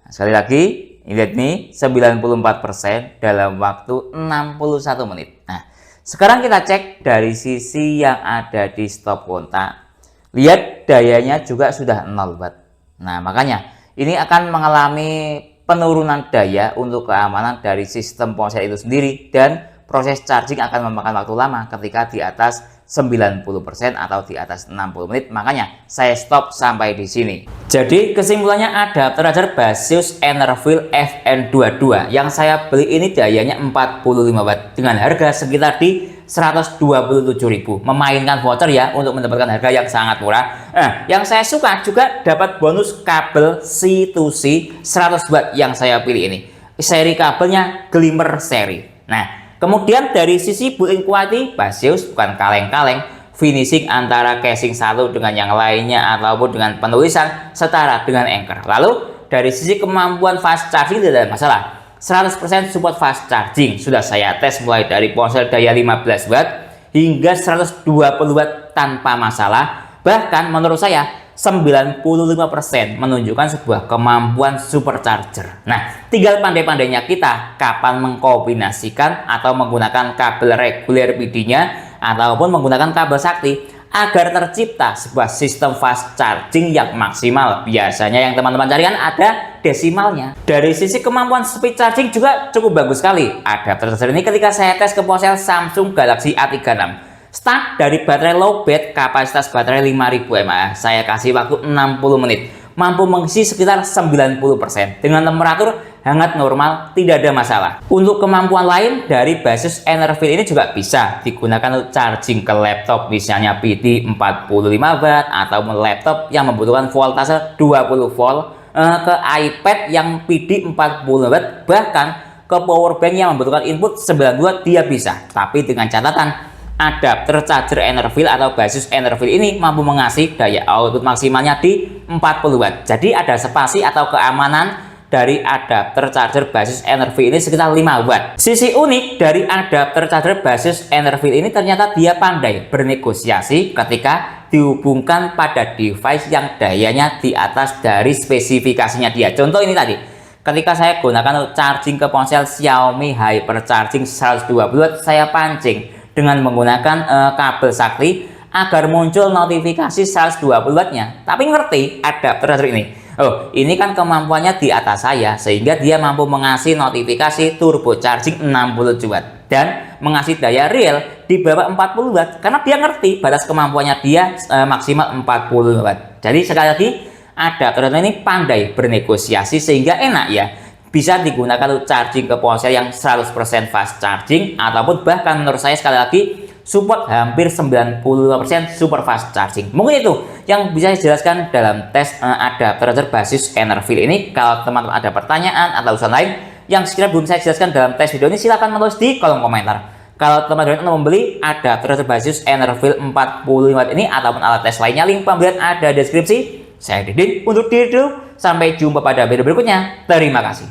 [SPEAKER 1] Sekali lagi, lihat ini 94% dalam waktu 61 menit. Nah, sekarang kita cek dari sisi yang ada di stop kontak. Lihat dayanya juga sudah 0 watt. Nah, makanya ini akan mengalami penurunan daya untuk keamanan dari sistem ponsel itu sendiri dan proses charging akan memakan waktu lama ketika di atas 90% atau di atas 60 menit. Makanya saya stop sampai di sini. Jadi kesimpulannya adapter charger Basius Enervil FN22 yang saya beli ini dayanya 45 watt dengan harga sekitar di 127.000, memainkan voucher ya untuk mendapatkan harga yang sangat murah. Yang saya suka juga dapat bonus kabel C2C 100 watt yang saya pilih ini. Seri kabelnya Glimmer seri. Nah, kemudian dari sisi built-in quality, Basius bukan kaleng-kaleng. Finishing antara casing satu dengan yang lainnya ataupun dengan penulisan setara dengan Anker. Lalu dari sisi kemampuan fast charging tidak ada masalah. 100% support fast charging sudah saya tes mulai dari ponsel daya 15 watt hingga 120 watt tanpa masalah. Bahkan menurut saya 95% menunjukkan sebuah kemampuan supercharger. Nah, tinggal pandai-pandainya kita kapan mengkombinasikan atau menggunakan kabel reguler PD-nya ataupun menggunakan kabel sakti agar tercipta sebuah sistem fast charging yang maksimal. Biasanya yang teman-teman cari kan ada desimalnya. Dari sisi kemampuan speed charging juga cukup bagus sekali. Adapter charger ini ketika saya tes ke ponsel Samsung Galaxy A36, start dari baterai lowbat, kapasitas baterai 5000 mAh, saya kasih waktu 60 menit, mampu mengisi sekitar 90% dengan temperatur hangat normal, tidak ada masalah. Untuk kemampuan lain dari basis Enervil ini juga bisa digunakan untuk charging ke laptop, misalnya PD 45 watt ataupun laptop yang membutuhkan voltase 20 volt, ke iPad yang PD 40 watt, bahkan ke powerbank yang membutuhkan input 9 watt dia bisa. Tapi dengan catatan, adapter charger Enervil atau basis Enervil ini mampu mengasih daya output maksimalnya di 40 watt. Jadi ada spasi atau keamanan dari adapter charger basis Enervil ini sekitar 5 watt. Sisi unik dari adapter charger basis Enervil ini ternyata dia pandai bernegosiasi ketika dihubungkan pada device yang dayanya di atas dari spesifikasinya dia. Contoh ini tadi, ketika saya gunakan untuk charging ke ponsel Xiaomi Hypercharging 120 watt, saya pancing dengan menggunakan kabel sakti agar muncul notifikasi 120 wattnya. Tapi ngerti adapter charger ini, oh ini kan kemampuannya di atas saya, sehingga dia mampu mengasih notifikasi turbo charging 60 watt dan mengasih daya real di bawah 40 watt karena dia ngerti batas kemampuannya dia maksimal 40 watt. Jadi sekali lagi, adapter ini pandai bernegosiasi sehingga enak ya, bisa digunakan untuk charging ke ponsel yang 100% fast charging, ataupun bahkan menurut saya sekali lagi support hampir 90% super fast charging. Mungkin itu yang bisa saya jelaskan dalam tes adapter basis Enervil ini. Kalau teman-teman ada pertanyaan atau urusan lain yang sekiranya belum saya jelaskan dalam tes video ini, silahkan menulis di kolom komentar. Kalau teman-teman mau membeli adapter basis Enervil 45 watt ini ataupun alat tes lainnya, link pembelian ada di deskripsi. Saya Didin untuk diri dulu. Sampai jumpa pada video berikutnya. Terima kasih.